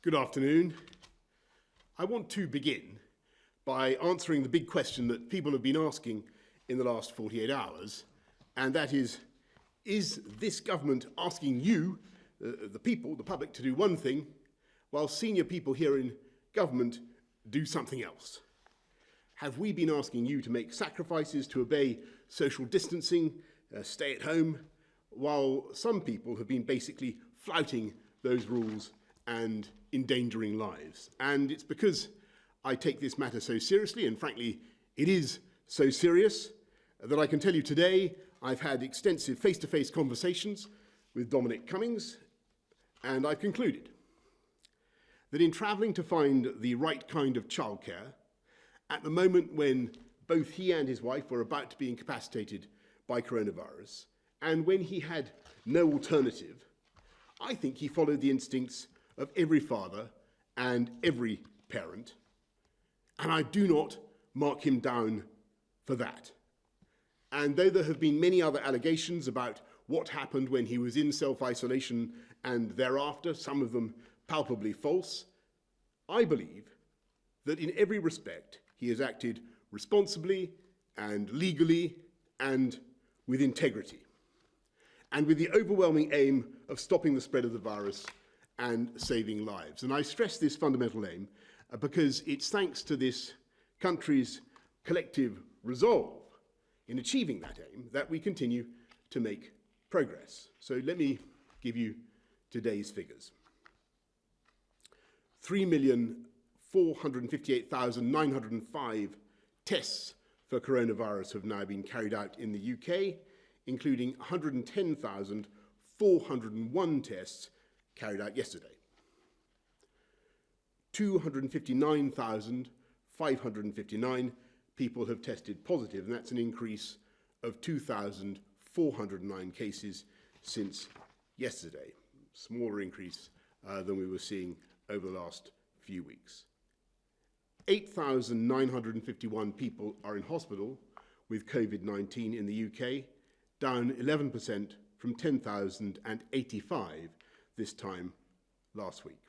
Good afternoon. I want to begin by answering the big question that people have been asking in the last 48 hours, and that is this government asking you, the people, the public, to do one thing, while senior people here in government do something else? Have we been asking you to make sacrifices to obey social distancing, stay at home, while some people have been basically flouting those rules and endangering lives? And it's because I take this matter so seriously, and frankly, it is so serious, that I can tell you today I've had extensive face-to-face conversations with Dominic Cummings, and I've concluded that in travelling to find the right kind of childcare, at the moment when both he and his wife were about to be incapacitated by coronavirus, and when he had no alternative, I think he followed the instincts of every father and every parent, and I do not mark him down for that. And though there have been many other allegations about what happened when he was in self-isolation and thereafter, some of them palpably false, I believe that in every respect he has acted responsibly and legally and with integrity, and with the overwhelming aim of stopping the spread of the virus and saving lives. And I stress this fundamental aim because it's thanks to this country's collective resolve in achieving that aim that we continue to make progress. So let me give you today's figures. 3,458,905 tests for coronavirus have now been carried out in the UK, including 110,401 tests carried out yesterday. 259,559 people have tested positive, and that's an increase of 2,409 cases since yesterday. Smaller increase than we were seeing over the last few weeks. 8,951 people are in hospital with COVID-19 in the UK, down 11% from 10,085 this time last week.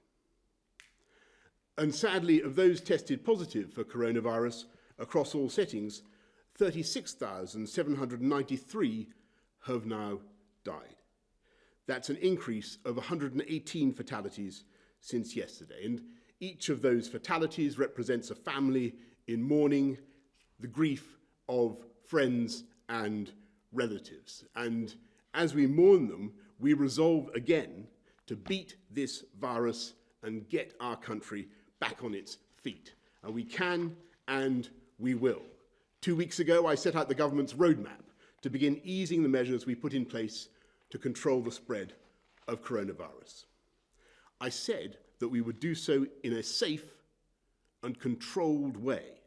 And sadly, of those tested positive for coronavirus across all settings, 36,793 have now died. That's an increase of 118 fatalities since yesterday. And each of those fatalities represents a family in mourning, the grief of friends and relatives. And as we mourn them, we resolve again to beat this virus and get our country back on its feet. And we can and we will. 2 weeks ago, I set out the government's roadmap to begin easing the measures we put in place to control the spread of coronavirus. I said that we would do so in a safe and controlled way,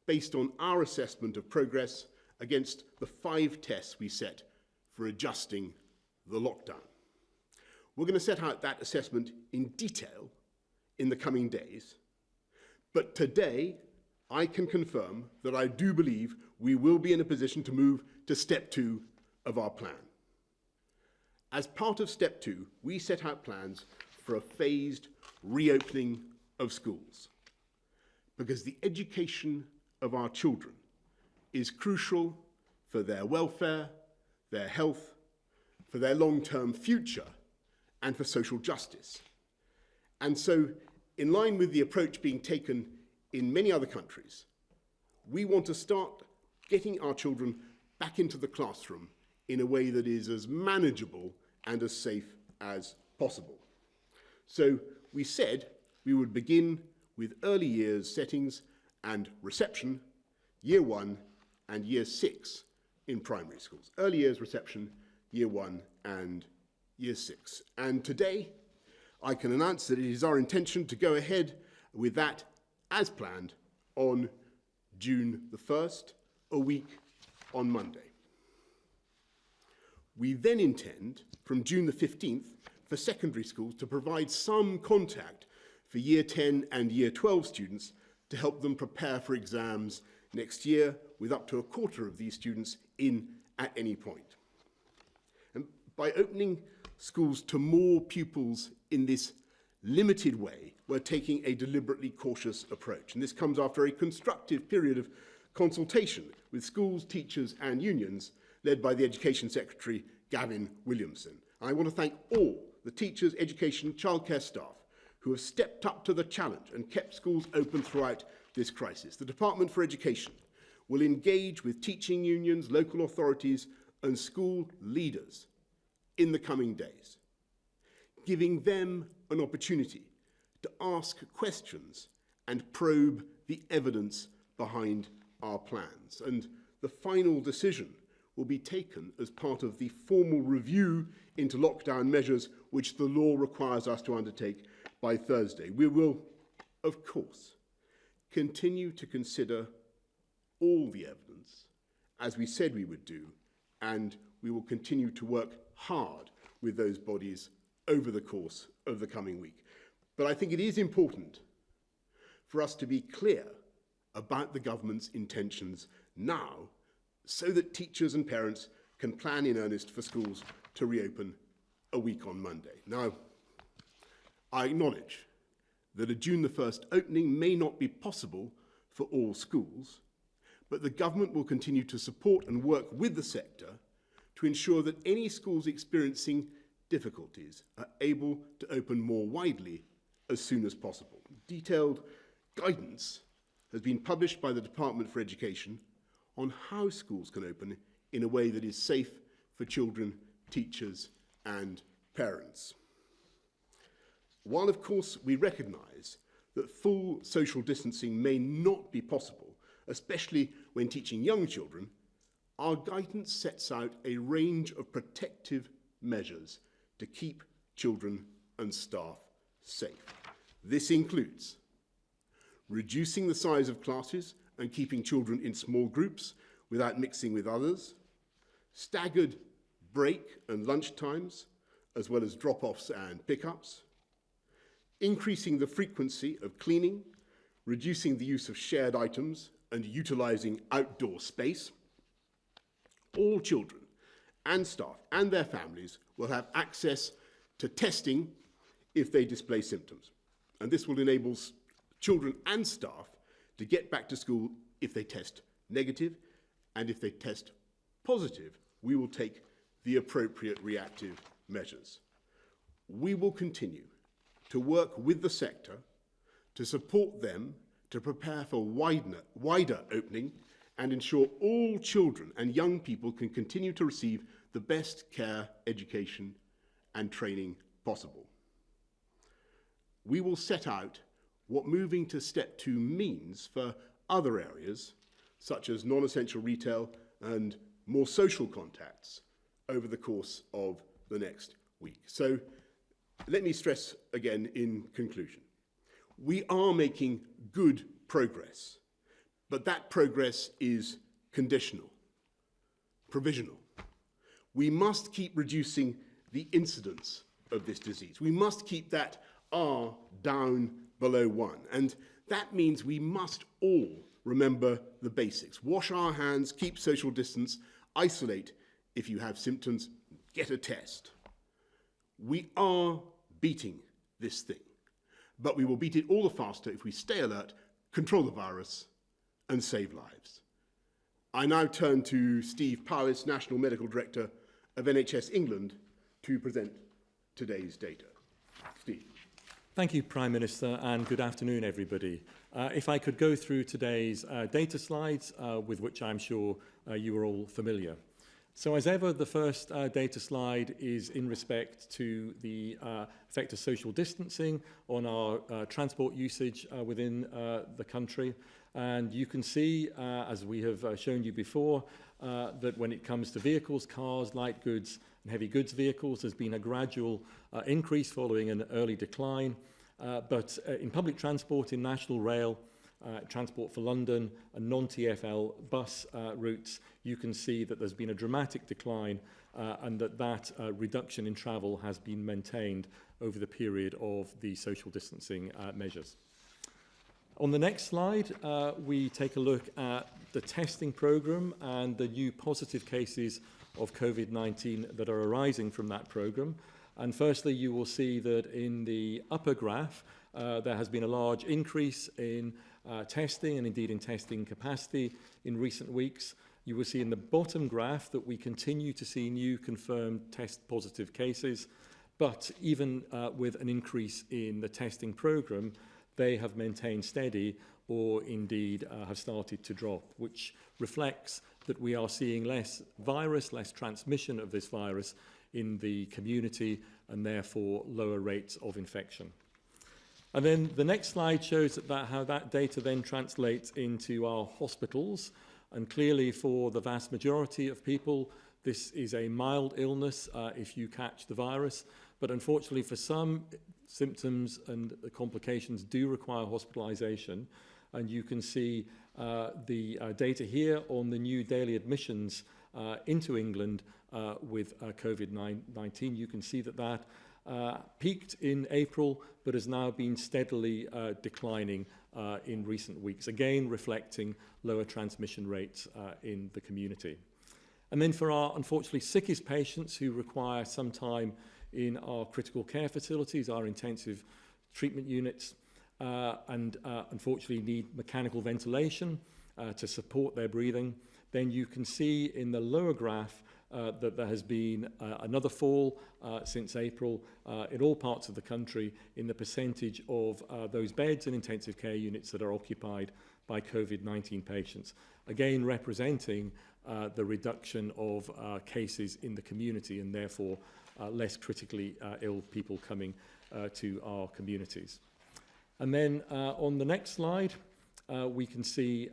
based on our assessment of progress against the 5 tests we set for adjusting the lockdown. We're going to set out that assessment in detail in the coming days, but today I can confirm that I do believe we will be in a position to move to step 2 of our plan. As part of step 2, we set out plans for a phased reopening of schools, because the education of our children is crucial for their welfare, their health, for their long-term future, and for social justice. And so, in line with the approach being taken in many other countries, we want to start getting our children back into the classroom in a way that is as manageable and as safe as possible. So we said we would begin with early years settings and reception, year 1 and year 6 in primary schools. Early years reception, year 1 and year 6. And today, I can announce that it is our intention to go ahead with that as planned on June the 1st, a week on Monday. We then intend, from June the 15th, for secondary schools to provide some contact for year 10 and year 12 students to help them prepare for exams next year, with up to a quarter of these students in at any point. And by opening schools to more pupils in this limited way, we're taking a deliberately cautious approach. And this comes after a constructive period of consultation with schools, teachers and unions, led by the Education Secretary, Gavin Williamson. I want to thank all the teachers, education, childcare staff who have stepped up to the challenge and kept schools open throughout this crisis. The Department for Education will engage with teaching unions, local authorities and school leaders in the coming days, giving them an opportunity to ask questions and probe the evidence behind our plans. And the final decision will be taken as part of the formal review into lockdown measures which the law requires us to undertake by Thursday. We will, of course, continue to consider all the evidence, as we said we would do, and we will continue to work hard with those bodies over the course of the coming week. But I think it is important for us to be clear about the government's intentions now, so that teachers and parents can plan in earnest for schools to reopen a week on Monday. Now, I acknowledge that a June the 1st opening may not be possible for all schools, but the government will continue to support and work with the sector to ensure that any schools experiencing difficulties are able to open more widely as soon as possible. Detailed guidance has been published by the Department for Education on how schools can open in a way that is safe for children, teachers and parents. While, of course, we recognise that full social distancing may not be possible, especially when teaching young children, our guidance sets out a range of protective measures to keep children and staff safe. This includes reducing the size of classes and keeping children in small groups without mixing with others, staggered break and lunch times, as well as drop-offs and pickups, increasing the frequency of cleaning, reducing the use of shared items and utilising outdoor space. All children and staff and their families will have access to testing if they display symptoms. And this will enable children and staff to get back to school if they test negative, and if they test positive, we will take the appropriate reactive measures. We will continue to work with the sector to support them to prepare for wider opening and ensure all children and young people can continue to receive the best care, education and training possible. We will set out what moving to step 2 means for other areas, such as non-essential retail and more social contacts, over the course of the next week. So let me stress again in conclusion. We are making good progress, but that progress is conditional, provisional. We must keep reducing the incidence of this disease. We must keep that R down below 1. And that means we must all remember the basics. Wash our hands, keep social distance, isolate if you have symptoms, get a test. We are beating this thing, but we will beat it all the faster if we stay alert, control the virus, and save lives. I now turn to Steve Powis, National Medical Director of NHS England, to present today's data. Steve. Thank you, Prime Minister, and good afternoon, everybody. If I could go through today's data slides, with which I'm sure you are all familiar. So as ever, the first data slide is in respect to the effect of social distancing on our transport usage within the country. And you can see, as we have shown you before, that when it comes to vehicles, cars, light goods and heavy goods vehicles, there's been a gradual increase following an early decline. But in public transport, in national rail, Transport for London and non-TfL bus routes, you can see that there's been a dramatic decline and that reduction in travel has been maintained over the period of the social distancing measures. On the next slide, we take a look at the testing programme and the new positive cases of COVID-19 that are arising from that programme. And firstly, you will see that in the upper graph, there has been a large increase in testing and indeed in testing capacity in recent weeks. You will see in the bottom graph that we continue to see new confirmed test positive cases, but even with an increase in the testing programme, they have maintained steady or indeed have started to drop, which reflects that we are seeing less virus, less transmission of this virus in the community and therefore lower rates of infection. And then the next slide shows how that data then translates into our hospitals. And clearly for the vast majority of people, this is a mild illness if you catch the virus. But unfortunately for some, symptoms and the complications do require hospitalisation. And you can see the data here on the new daily admissions into England with COVID-19. You can see that peaked in April, but has now been steadily declining in recent weeks, again reflecting lower transmission rates in the community. And then for our unfortunately sickest patients who require some time in our critical care facilities, our intensive treatment units, and unfortunately need mechanical ventilation to support their breathing, then you can see in the lower graph that there has been another fall since April in all parts of the country in the percentage of those beds and intensive care units that are occupied by COVID-19 patients, again representing the reduction of cases in the community and therefore less critically ill people coming to our communities. And then on the next slide, we can see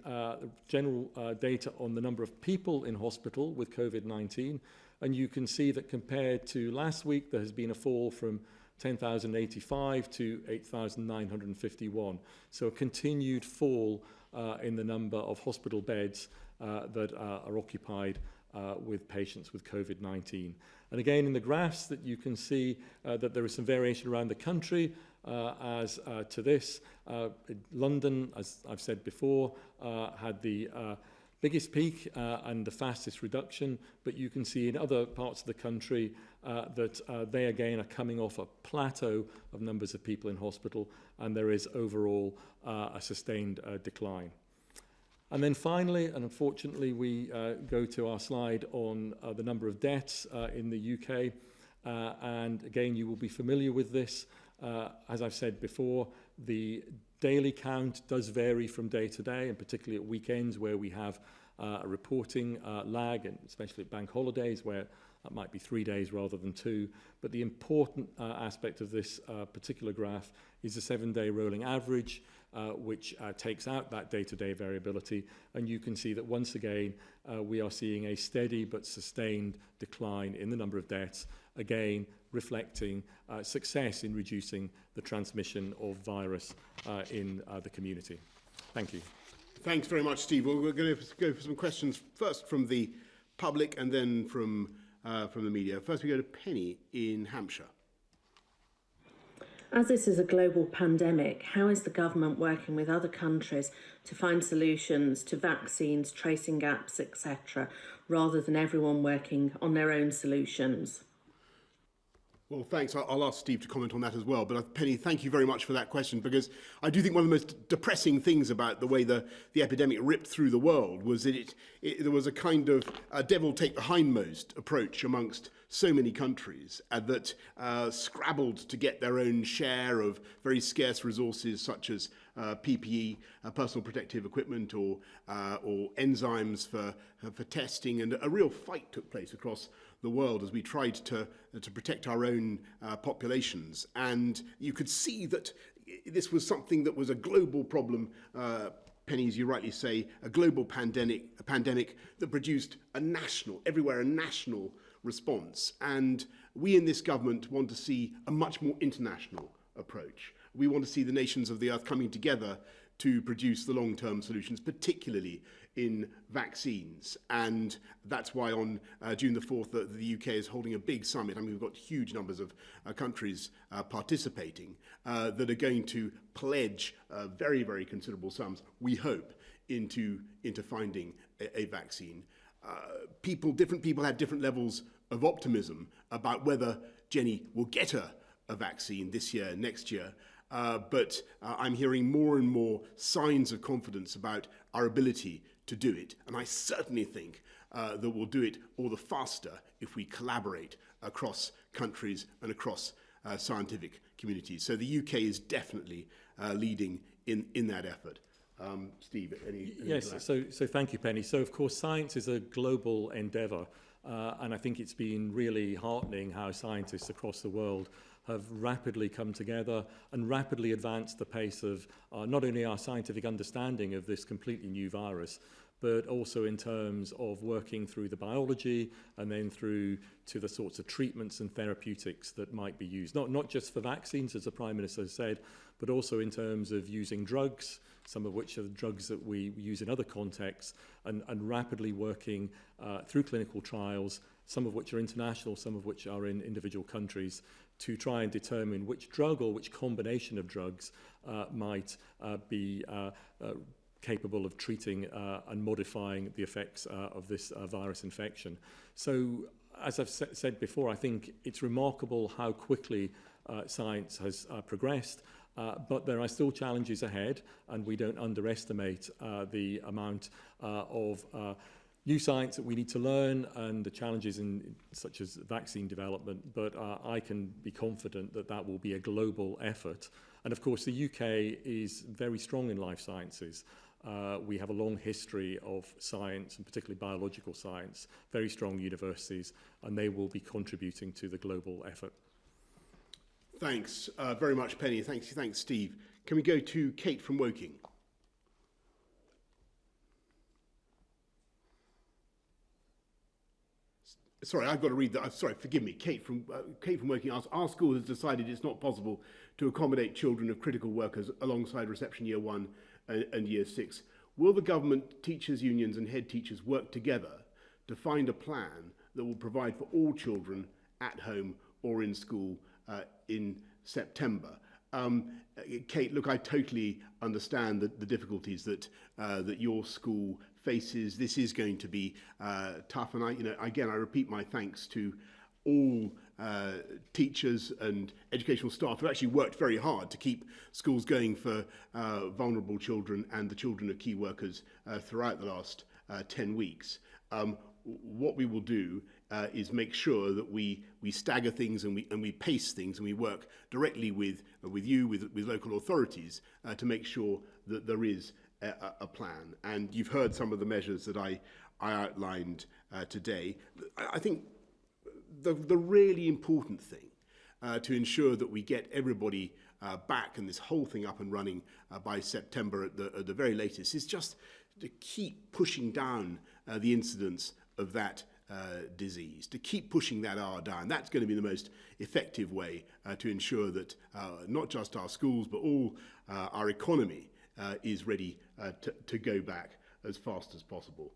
general data on the number of people in hospital with COVID-19. And you can see that compared to last week, there has been a fall from 10,085 to 8,951. So a continued fall in the number of hospital beds that are occupied with patients with COVID-19. And again, in the graphs that you can see that there is some variation around the country as to this. London, as I've said before, had the biggest peak and the fastest reduction, but you can see in other parts of the country that they again are coming off a plateau of numbers of people in hospital, and there is overall a sustained decline. And then finally, and unfortunately, we go to our slide on the number of deaths in the UK. And again, you will be familiar with this. As I've said before, the daily count does vary from day to day, and particularly at weekends where we have a reporting lag, and especially at bank holidays where that might be 3 days rather than 2. But the important aspect of this particular graph is the 7-day rolling average, which takes out that day-to-day variability. And you can see that once again, we are seeing a steady but sustained decline in the number of deaths, again reflecting success in reducing the transmission of virus in the community. Thank you. Thanks very much, Steve. Well, we're going to go for some questions first from the public and then from the media. First, we go to Penny in Hampshire. As this is a global pandemic, how is the government working with other countries to find solutions to vaccines, tracing gaps, etc., rather than everyone working on their own solutions? Well, thanks. I'll ask Steve to comment on that as well. But Penny, thank you very much for that question, because I do think one of the most depressing things about the way the epidemic ripped through the world was that there was a kind of devil take the hindmost approach amongst so many countries that scrabbled to get their own share of very scarce resources such as PPE, personal protective equipment, or enzymes for testing, and a real fight took place across the world as we tried to protect our own populations. And you could see that this was something that was a global problem. Penny, as you rightly say, a global pandemic that produced a national response. And we in this government want to see a much more international approach. We want to see the nations of the earth coming together to produce the long-term solutions, particularly in vaccines. And that's why on June the 4th, the UK is holding a big summit. I mean, we've got huge numbers of countries participating that are going to pledge very, very considerable sums, we hope, into finding a vaccine. Different people have different levels of optimism about whether Jenny will get a vaccine this year, next year. but I'm hearing more and more signs of confidence about our ability to do it. And I certainly think that we'll do it all the faster if we collaborate across countries and across scientific communities. So the UK is definitely leading in that effort. Steve, any Yes, so thank you, Penny. So, of course, science is a global endeavour, and I think it's been really heartening how scientists across the world have rapidly come together and rapidly advanced the pace of not only our scientific understanding of this completely new virus, but also in terms of working through the biology and then through to the sorts of treatments and therapeutics that might be used. Not just for vaccines, as the Prime Minister has said, but also in terms of using drugs, some of which are drugs that we use in other contexts, and rapidly working through clinical trials, some of which are international, some of which are in individual countries, to try and determine which drug or which combination of drugs might be capable of treating and modifying the effects of this virus infection. So, as I've said before, I think it's remarkable how quickly science has progressed, but there are still challenges ahead, and we don't underestimate the amount of new science that we need to learn and the challenges such as vaccine development, but I can be confident that that will be a global effort. And of course, the UK is very strong in life sciences. We have a long history of science, and particularly biological science, very strong universities, and they will be contributing to the global effort. Thanks very much, Penny. Thanks, Steve. Can we go to Kate from Woking? Sorry, I've got to read that. Sorry, forgive me. Kate from Woking asks, our school has decided it's not possible to accommodate children of critical workers alongside reception year 1 and year 6. Will the government, teachers' unions and head teachers work together to find a plan that will provide for all children at home or in school in September? Kate, look, I totally understand the difficulties that your school faces. This is going to be tough, and I repeat my thanks to all teachers and educational staff who actually worked very hard to keep schools going for vulnerable children and the children of key workers throughout the last 10 weeks. What we will do is make sure that we stagger things and we pace things, and we work directly with local authorities to make sure that there is a plan. And you've heard some of the measures that I outlined today. I think the really important thing to ensure that we get everybody back and this whole thing up and running by September at the very latest is just to keep pushing down the incidence of that disease, to keep pushing that R down. That's going to be the most effective way to ensure that not just our schools but all our economy is ready to go back as fast as possible.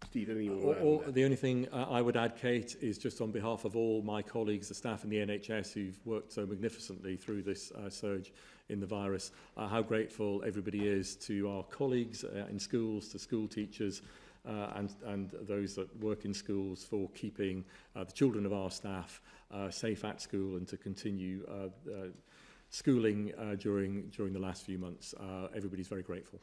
Steve, anything you want to add on that? The only thing I would add, Kate, is just on behalf of all my colleagues, the staff in the NHS who've worked so magnificently through this surge in the virus, how grateful everybody is to our colleagues in schools, to school teachers, and those that work in schools for keeping the children of our staff safe at school and to continue schooling during the last few months. Everybody's very grateful.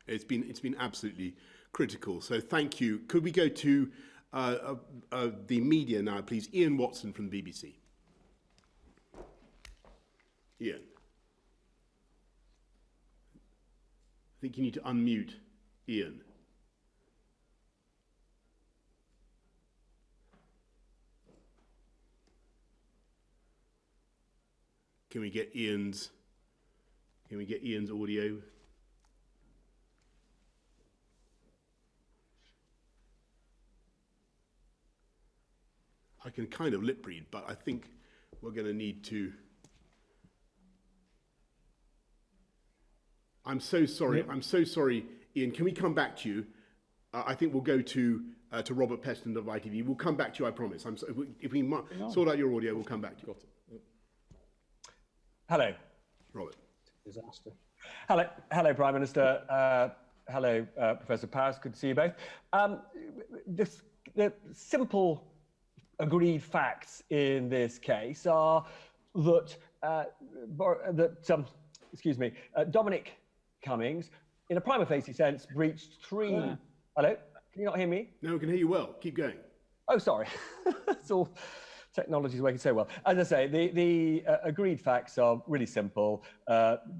It's been absolutely critical. So thank you. Could we go to the media now, please? Ian Watson from the BBC. Ian. I think you need to unmute Ian. Can we get Ian's audio? I can kind of lip read, but I think we're going to need to. I'm so sorry. I'm so sorry, Ian. Can we come back to you? I think we'll go to Robert Peston of ITV. We'll come back to you, I promise. If we sort out your audio, we'll come back to you. Got it. Hello. Robert. Disaster. Hello, Prime Minister. Hello, Professor Paris. Good to see you both. The simple agreed facts in this case are that Dominic Cummings, in a prima facie sense, breached three... Hello? Can you not hear me? No, I can hear you well. Keep going. Oh, sorry. It's all technology's working so well. As I say, the agreed facts are really simple.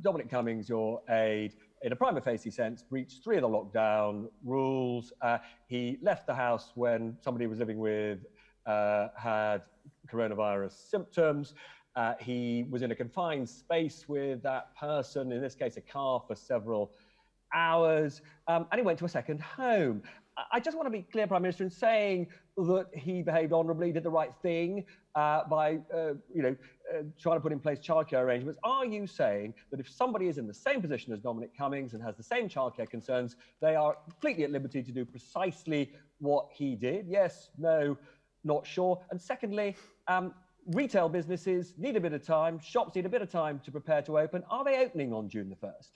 Dominic Cummings, your aide, in a prima facie sense, breached 3 of the lockdown rules. He left the house when somebody was living with had coronavirus symptoms. He was in a confined space with that person, in this case, a car, for several hours, and he went to a second home. I just want to be clear, Prime Minister, in saying that he behaved honourably, did the right thing by, trying to put in place childcare arrangements. Are you saying that if somebody is in the same position as Dominic Cummings and has the same childcare concerns, they are completely at liberty to do precisely what he did? Yes, no, not sure. And secondly, retail businesses need a bit of time, shops need a bit of time to prepare to open. Are they opening on June the 1st?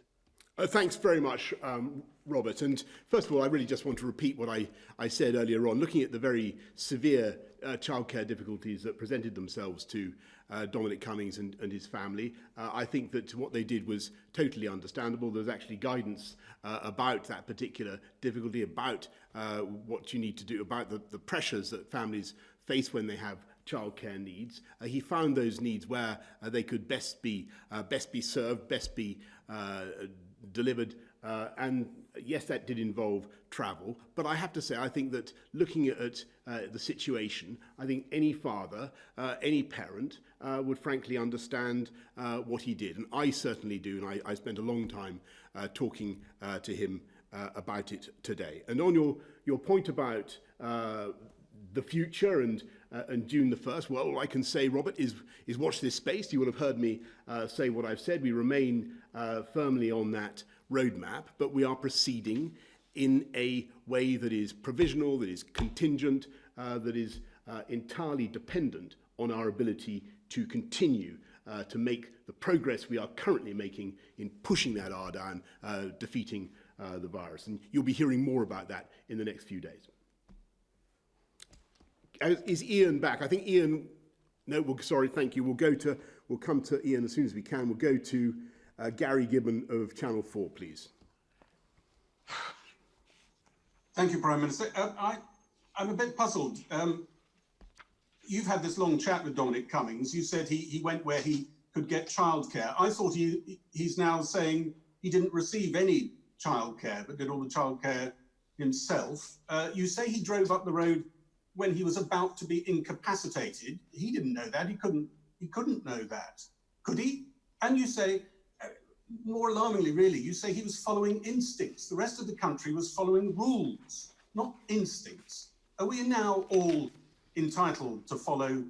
Thanks very much, Robert. And first of all, I really just want to repeat what I said earlier on. Looking at the very severe childcare difficulties that presented themselves to Dominic Cummings and his family, I think that what they did was totally understandable. There's actually guidance about that particular difficulty, about what you need to do, about the pressures that families face when they have childcare needs. He found those needs where they could best be served, best be delivered, and yes, that did involve travel. But I have to say, I think that looking at the situation, I think any father, any parent would frankly understand what he did, and I certainly do. And I spent a long time talking to him about it today. And on your point about the future and June the 1st, well, all I can say, Robert, is watch this space. You will have heard me say what I've said. We remain firmly on that roadmap, but we are proceeding in a way that is provisional, that is contingent, that is entirely dependent on our ability to continue to make the progress we are currently making in pushing that R down, defeating the virus. And you'll be hearing more about that in the next few days. Is Ian back? I think Ian, no, sorry, thank you. We'll come to Ian as soon as we can. We'll go to Gary Gibbon of Channel 4, please. Thank you, Prime Minister. I'm a bit puzzled. You've had this long chat with Dominic Cummings. You said he went where he could get childcare. I thought he's now saying he didn't receive any childcare, but did all the childcare himself. You say he drove up the road when he was about to be incapacitated. He didn't know that. He couldn't know that. Could he? And you say, more alarmingly, really, you say he was following instincts. The rest of the country was following rules, not instincts. Are we now all entitled to follow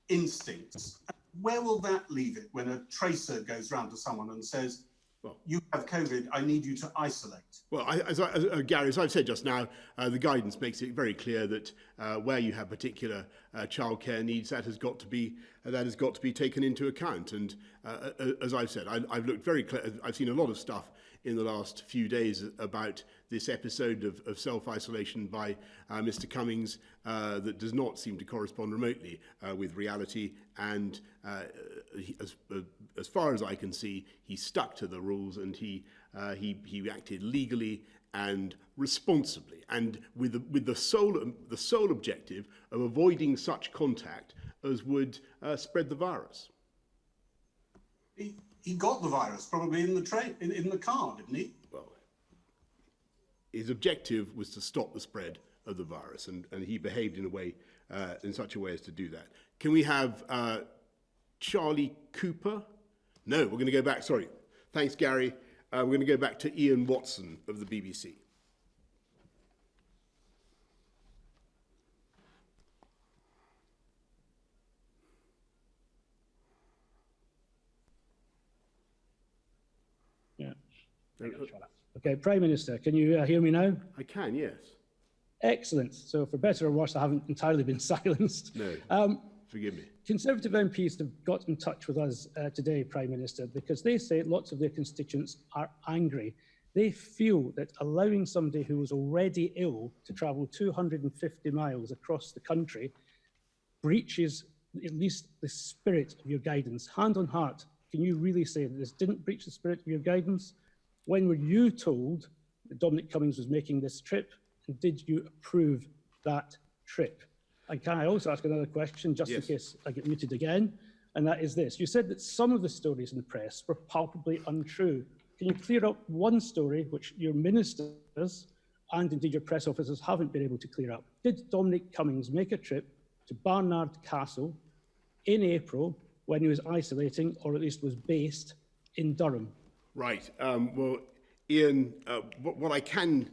instincts? Where will that leave it when a tracer goes round to someone and says, well, you have COVID, I need you to isolate? Well, Gary, as I've said just now, the guidance makes it very clear that where you have particular childcare needs, that has got to be taken into account. And as I've said, I've looked very clear. I've seen a lot of stuff in the last few days about this episode of self-isolation by Mr. Cummings that does not seem to correspond remotely with reality. And as far as I can see, he stuck to the rules, and he acted legally and responsibly, and with the sole objective of avoiding such contact as would spread the virus. He got the virus probably in the train, in the car, didn't he? Well, his objective was to stop the spread of the virus, and he behaved in such a way as to do that. Can we have Charlie Cooper? No, we're going to go back. Sorry, thanks, Gary. We're going to go back to Ian Watson of the BBC. Yeah. Okay, Prime Minister, can you hear me now? I can, yes. Excellent. So for better or worse, I haven't entirely been silenced. No, forgive me. Conservative MPs have got in touch with us today, Prime Minister, because they say lots of their constituents are angry. They feel that allowing somebody who was already ill to travel 250 miles across the country breaches at least the spirit of your guidance? Hand on heart, can you really say that this didn't breach the spirit of your guidance? When were you told that Dominic Cummings was making this trip, and did you approve that trip? And can I also ask another question, just in case I get muted again? And that is this. You said that some of the stories in the press were palpably untrue. Can you clear up one story which your ministers and indeed your press officers haven't been able to clear up? Did Dominic Cummings make a trip to Barnard Castle in April when he was isolating, or at least was based in Durham? Right. Well, Ian, what I can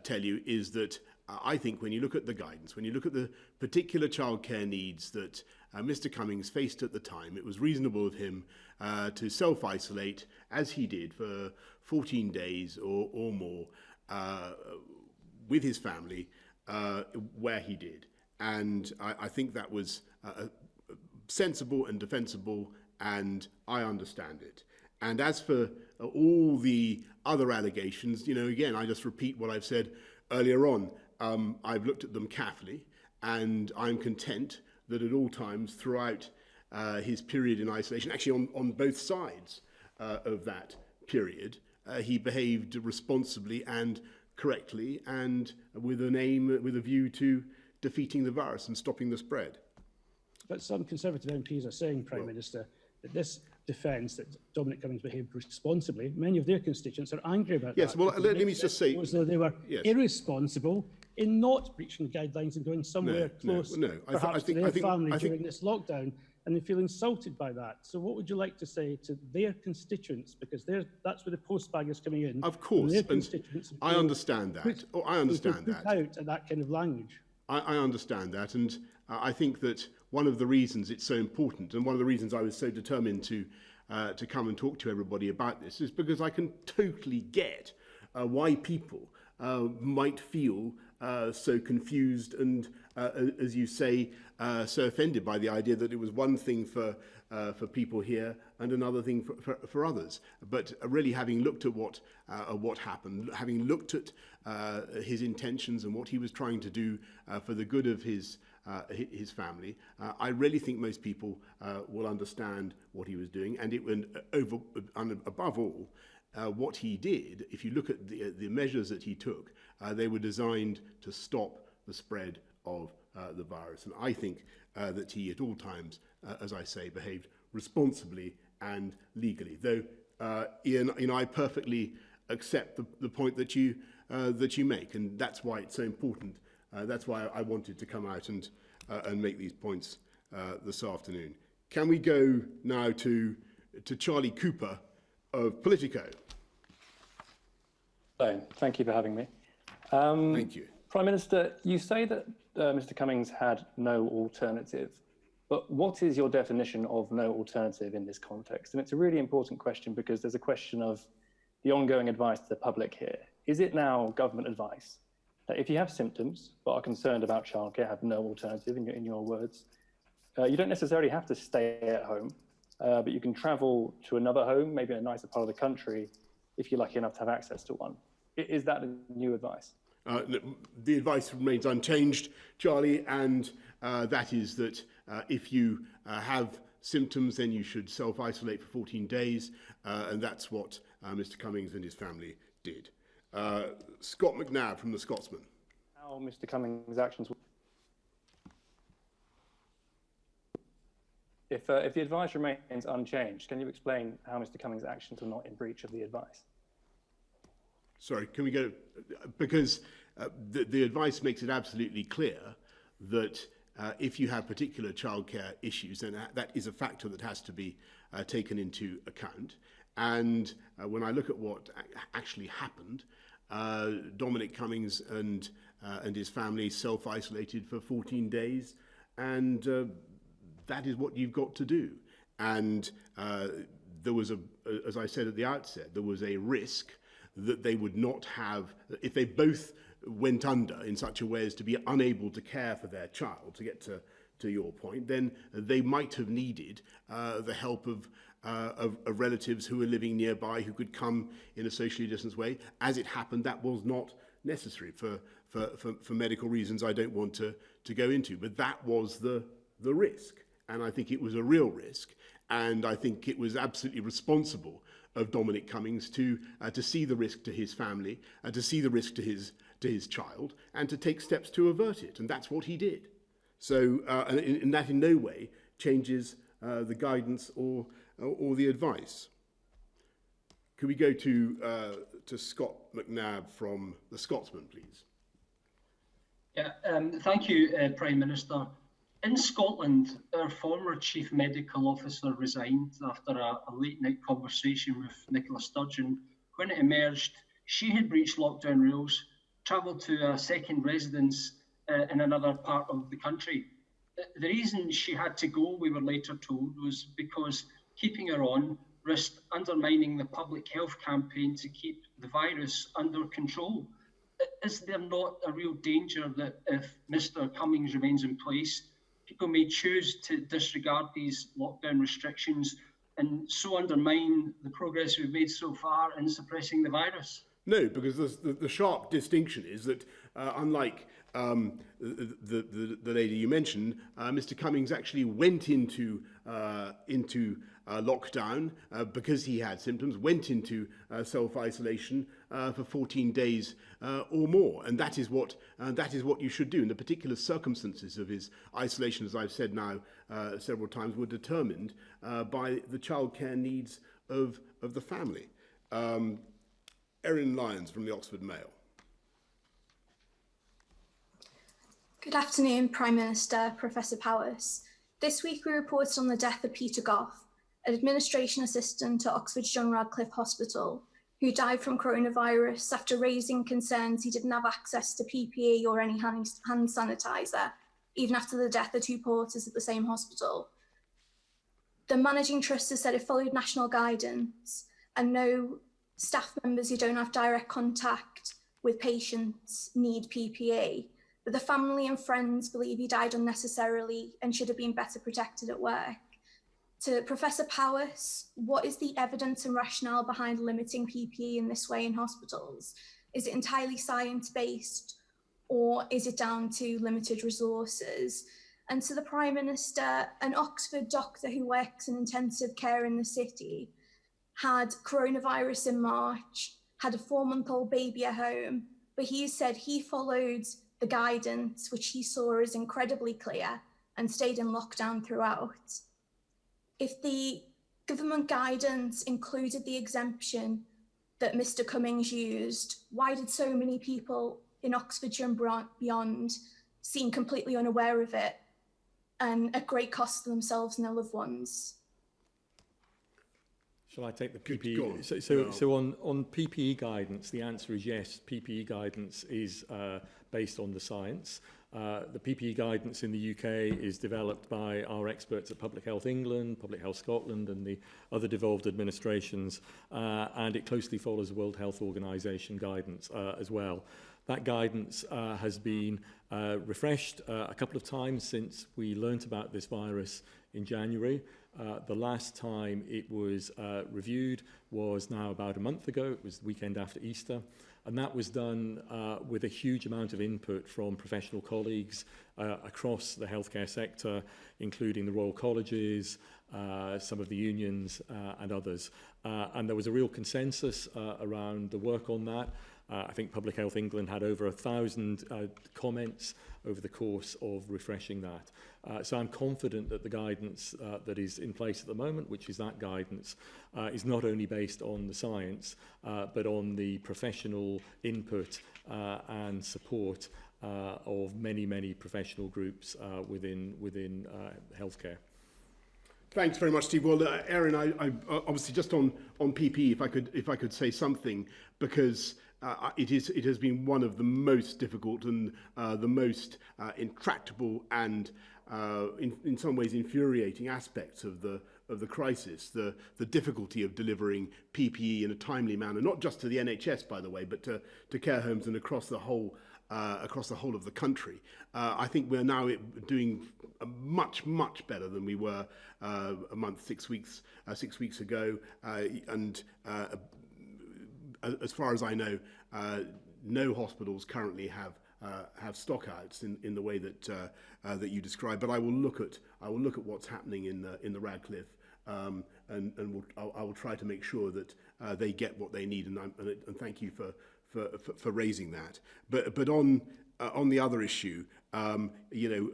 tell you is that I think when you look at the guidance, when you look at the particular childcare needs that Mr. Cummings faced at the time, it was reasonable of him to self-isolate, as he did for 14 days or more, with his family, where he did. And I think that was sensible and defensible, and I understand it. And as for all the other allegations, you know, again, I just repeat what I've said earlier on. I've looked at them carefully, and I'm content that at all times throughout his period in isolation, actually on both sides of that period, he behaved responsibly and correctly, and with an aim, with a view to defeating the virus and stopping the spread. But some Conservative MPs are saying, Prime Minister, that this defence that Dominic Cummings behaved responsibly, many of their constituents are angry about that. Yes, well, let me just say... As though they were irresponsible in not breaching guidelines and going somewhere close, perhaps to their family during this lockdown, and they feel insulted by that. So what would you like to say to their constituents? Because that's where the postbag is coming in. Of course, their constituents I understand that. I understand that. Out at that kind of language. I understand that, and I think that one of the reasons it's so important, and one of the reasons I was so determined to come and talk to everybody about this, is because I can totally get why people might feel so confused and, as you say, so offended by the idea that it was one thing for people here and another thing for others. But really, having looked at what happened, having looked at his intentions and what he was trying to do for the good of his family, I really think most people will understand what he was doing, and above all, what he did. If you look at the measures that he took, they were designed to stop the spread of the virus. And I think that he at all times, as I say, behaved responsibly and legally. Though, Ian, I perfectly accept the point that you make, and that's why it's so important. That's why I wanted to come out and make these points this afternoon. Can we go now to Charlie Cooper of Politico? Hello, thank you for having me. Thank you. Prime Minister, you say that Mr. Cummings had no alternative, but what is your definition of no alternative in this context? And it's a really important question because there's a question of the ongoing advice to the public here. Is it now government advice that if you have symptoms but are concerned about childcare, have no alternative, in your words, you don't necessarily have to stay at home, but you can travel to another home, maybe in a nicer part of the country, if you're lucky enough to have access to one? Is that a new advice? The advice remains unchanged, Charlie, and that is that if you have symptoms, then you should self-isolate for 14 days, and that's what Mr. Cummings and his family did. Scott McNabb from The Scotsman. How Mr. Cummings' actions... If the advice remains unchanged, can you explain how Mr. Cummings' actions were not in breach of the advice? Sorry, can we go? Because the advice makes it absolutely clear that if you have particular childcare issues, then that is a factor that has to be taken into account. And when I look at what actually happened, Dominic Cummings and his family self-isolated for 14 days, and that is what you've got to do. And there was as I said at the outset, there was a risk that they would not have, if they both went under in such a way as to be unable to care for their child, to get to your point, then they might have needed the help of relatives who were living nearby who could come in a socially distanced way. As it happened, that was not necessary for medical reasons I don't want to go into, but that was the risk. and I think it was a real risk, and I think it was absolutely responsible of Dominic Cummings to see the risk to his family, to see the risk to his child, and to take steps to avert it, and that's what he did. So, and that in no way changes the guidance or the advice. Could we go to Scott McNabb from The Scotsman, please? Yeah, thank you, Prime Minister. In Scotland, our former Chief Medical Officer resigned after a late-night conversation with Nicola Sturgeon. When it emerged, she had breached lockdown rules, travelled to a second residence in another part of the country. The reason she had to go, we were later told, was because keeping her on risked undermining the public health campaign to keep the virus under control. Is there not a real danger that if Mr. Cummings remains in place, people may choose to disregard these lockdown restrictions and so undermine the progress we've made so far in suppressing the virus? No, because the sharp distinction is that unlike the lady you mentioned, Mr. Cummings actually went into lockdown because he had symptoms, went into self-isolation for 14 days or more, and that is what you should do. And the particular circumstances of his isolation, as I've said now several times, were determined by the childcare needs of the family. Erin Lyons from the Oxford Mail. Good afternoon, Prime Minister, Professor Powers. This week we reported on the death of Peter Gough, an administration assistant at Oxford's John Radcliffe Hospital, who died from coronavirus after raising concerns he didn't have access to PPE or any hand sanitizer, even after the death of two porters at the same hospital. The managing trust has said it followed national guidance and no staff members who don't have direct contact with patients need PPE, but the family and friends believe he died unnecessarily and should have been better protected at work. To Professor Powers, what is the evidence and rationale behind limiting PPE in this way in hospitals? Is it entirely science-based, or is it down to limited resources? And to the Prime Minister, an Oxford doctor who works in intensive care in the city had coronavirus in March, had a 4-month-old baby at home, but he said he followed the guidance, which he saw as incredibly clear, and stayed in lockdown throughout. If the government guidance included the exemption that Mr. Cummings used, why did so many people in Oxfordshire and beyond seem completely unaware of it and at great cost to themselves and their loved ones? Shall I take the PPE? So on PPE guidance, the answer is yes. PPE guidance is based on the science. The PPE guidance in the UK is developed by our experts at Public Health England, Public Health Scotland and the other devolved administrations, and it closely follows the World Health Organization guidance as well. That guidance has been refreshed a couple of times since we learnt about this virus in January. The last time it was reviewed was now about a month ago. It was the weekend after Easter. And that was done with a huge amount of input from professional colleagues across the healthcare sector, including the Royal Colleges, some of the unions and others. And there was a real consensus around the work on that. I think Public Health England had over 1,000 comments over the course of refreshing that. So I'm confident that the guidance that is in place at the moment, which is that guidance, is not only based on the science, but on the professional input and support of many, many professional groups within healthcare. Thanks very much, Steve. Well, Erin, I obviously just on PPE, if I could say something, because it has been one of the most difficult and the most intractable and in some ways infuriating aspects of the crisis, the difficulty of delivering PPE in a timely manner, not just to the NHS, by the way, but to care homes and across the whole of the country. I think we're now doing much better than we were a month, 6 weeks ago, and as far as I know, no hospitals currently have stockouts in the way that you described. But I will look I will look at what's happening in the Radcliffe, and I will try to make sure that they get what they need. And thank you for raising that. But on the other issue, you know,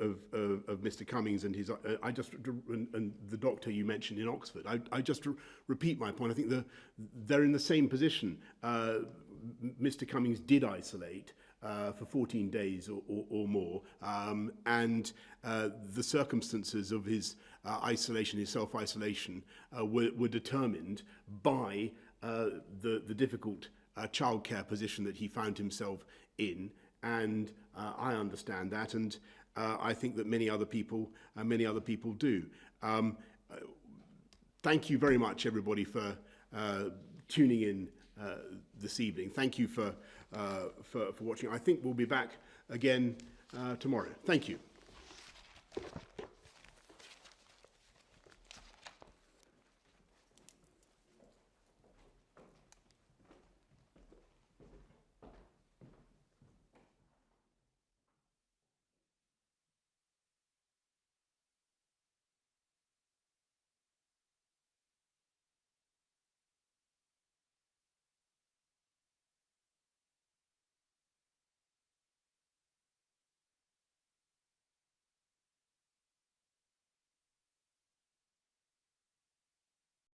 of Mr. Cummings and his, and the doctor you mentioned in Oxford, I just repeat my point. I think they're in the same position. Mr. Cummings did isolate for 14 days or more, and the circumstances of his isolation, his self-isolation, were determined by the difficult childcare position that he found himself in, and I understand that, and I think that many other people do. Thank you very much, everybody, for tuning in this evening. Thank you for watching. I think we'll be back again tomorrow. Thank you.